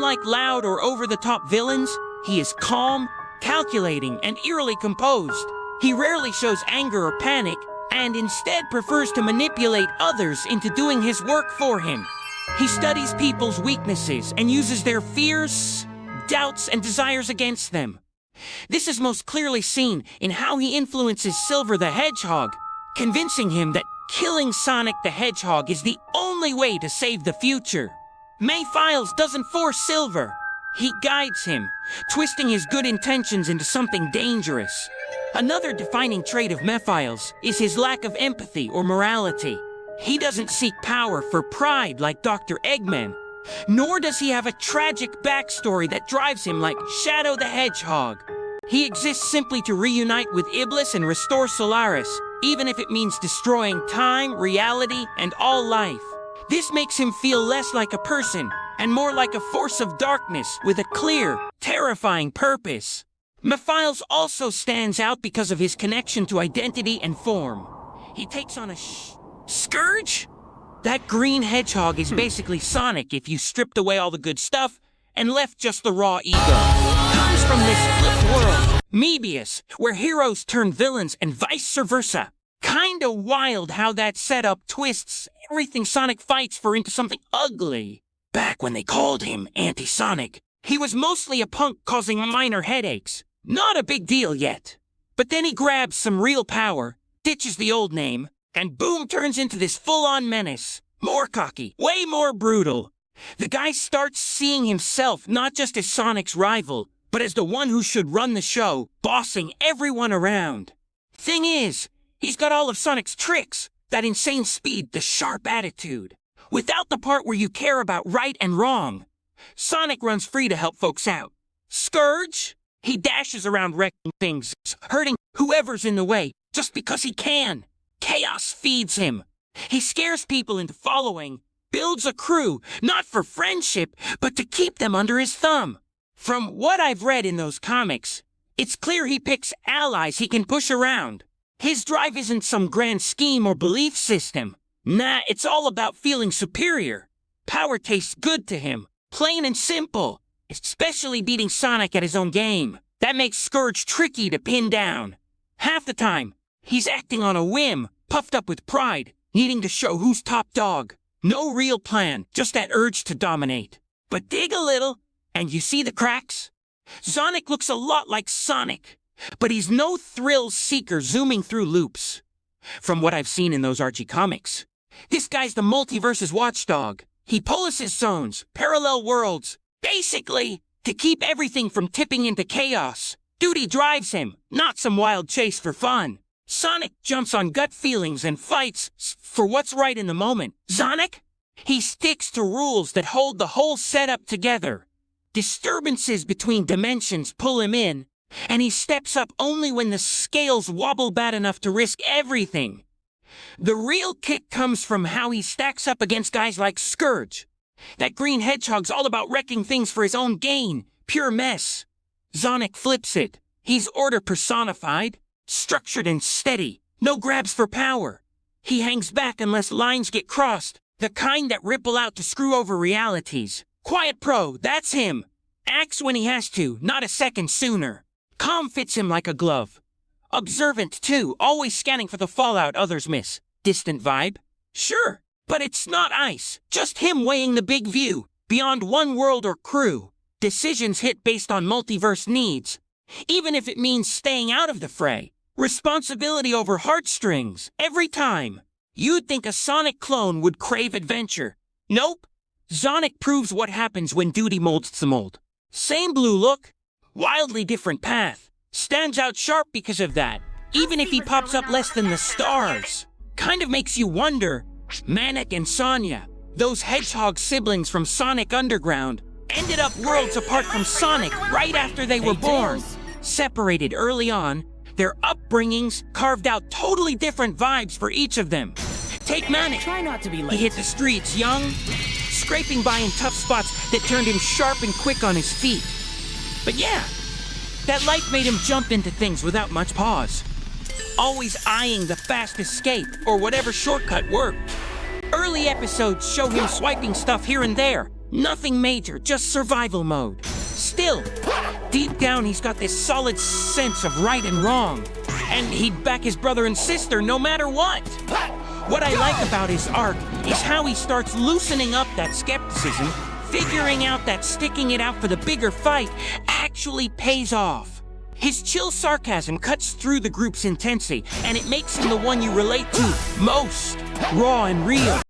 Unlike loud or over-the-top villains, he is calm, calculating, and eerily composed. He rarely shows anger or panic, and instead prefers to manipulate others into doing his work for him. He studies people's weaknesses and uses their fears, doubts, and desires against them. This is most clearly seen in how he influences Silver the Hedgehog, convincing him that killing Sonic the Hedgehog is the only way to save the future. Mephiles doesn't force Silver. He guides him, twisting his good intentions into something dangerous. Another defining trait of Mephiles is his lack of empathy or morality. He doesn't seek power for pride like Dr. Eggman, nor does he have a tragic backstory that drives him like Shadow the Hedgehog. He exists simply to reunite with Iblis and restore Solaris, even if it means destroying time, reality, and all life. This makes him feel less like a person and more like a force of darkness with a clear, terrifying purpose. Mephiles also stands out because of his connection to identity and form. He takes on a Scourge? That green hedgehog is basically Sonic if you stripped away all the good stuff and left just the raw ego. Comes from this flipped world, Mebius, where heroes turn villains and vice versa. Kinda wild how that setup twists everything Sonic fights for into something ugly. Back when they called him Anti-Sonic, he was mostly a punk causing minor headaches. Not a big deal yet. But then he grabs some real power, ditches the old name, and boom, turns into this full-on menace. More cocky, way more brutal. The guy starts seeing himself not just as Sonic's rival, but as the one who should run the show, bossing everyone around. Thing is, he's got all of Sonic's tricks, that insane speed, the sharp attitude. Without the part where you care about right and wrong. Sonic runs free to help folks out. Scourge? He dashes around wrecking things, hurting whoever's in the way, just because he can. Chaos feeds him. He scares people into following, builds a crew, not for friendship, but to keep them under his thumb. From what I've read in those comics, it's clear he picks allies he can push around. His drive isn't some grand scheme or belief system. Nah, it's all about feeling superior. Power tastes good to him, plain and simple. Especially beating Sonic at his own game. That makes Scourge tricky to pin down. Half the time, he's acting on a whim, puffed up with pride, needing to show who's top dog. No real plan, just that urge to dominate. But dig a little, and you see the cracks? Zonic looks a lot like Sonic, but he's no thrill seeker zooming through loops. From what I've seen in those Archie comics, this guy's the multiverse's watchdog. He polices zones, parallel worlds, basically, to keep everything from tipping into chaos. Duty drives him, not some wild chase for fun. Sonic jumps on gut feelings and fights for what's right in the moment. Zonic? He sticks to rules that hold the whole setup together. Disturbances between dimensions pull him in, and he steps up only when the scales wobble bad enough to risk everything. The real kick comes from how he stacks up against guys like Scourge. That green hedgehog's all about wrecking things for his own gain. Pure mess. Zonic flips it. He's order personified, structured and steady. No grabs for power. He hangs back unless lines get crossed. The kind that ripple out to screw over realities. Quiet pro, that's him. Acts when he has to, not a second sooner. Calm fits him like a glove. Observant, too, always scanning for the fallout others miss. Distant vibe? Sure. But it's not ice, just him weighing the big view, beyond one world or crew. Decisions hit based on multiverse needs, even if it means staying out of the fray. Responsibility over heartstrings, every time. You'd think a Sonic clone would crave adventure. Nope. Zonic proves what happens when duty molds the mold. Same blue look, wildly different path. Stands out sharp because of that, even if he pops up less than the stars. Kind of makes you wonder, Manic and Sonya, those hedgehog siblings from Sonic Underground, ended up worlds apart from Sonic right after they were born. Separated early on, their upbringings carved out totally different vibes for each of them. Take Manic. Try not to be late. He hit the streets young, scraping by in tough spots that turned him sharp and quick on his feet. But yeah, that life made him jump into things without much pause. Always eyeing the fast escape or whatever shortcut worked. Early episodes show him swiping stuff here and there, Nothing major, just survival mode. Still, deep down he's got this solid sense of right and wrong. And he'd back his brother and sister no matter what. What I like about his arc is how he starts loosening up that skepticism, figuring out that sticking it out for the bigger fight actually pays off. His chill sarcasm cuts through the group's intensity, and it makes him the one you relate to most, raw and real.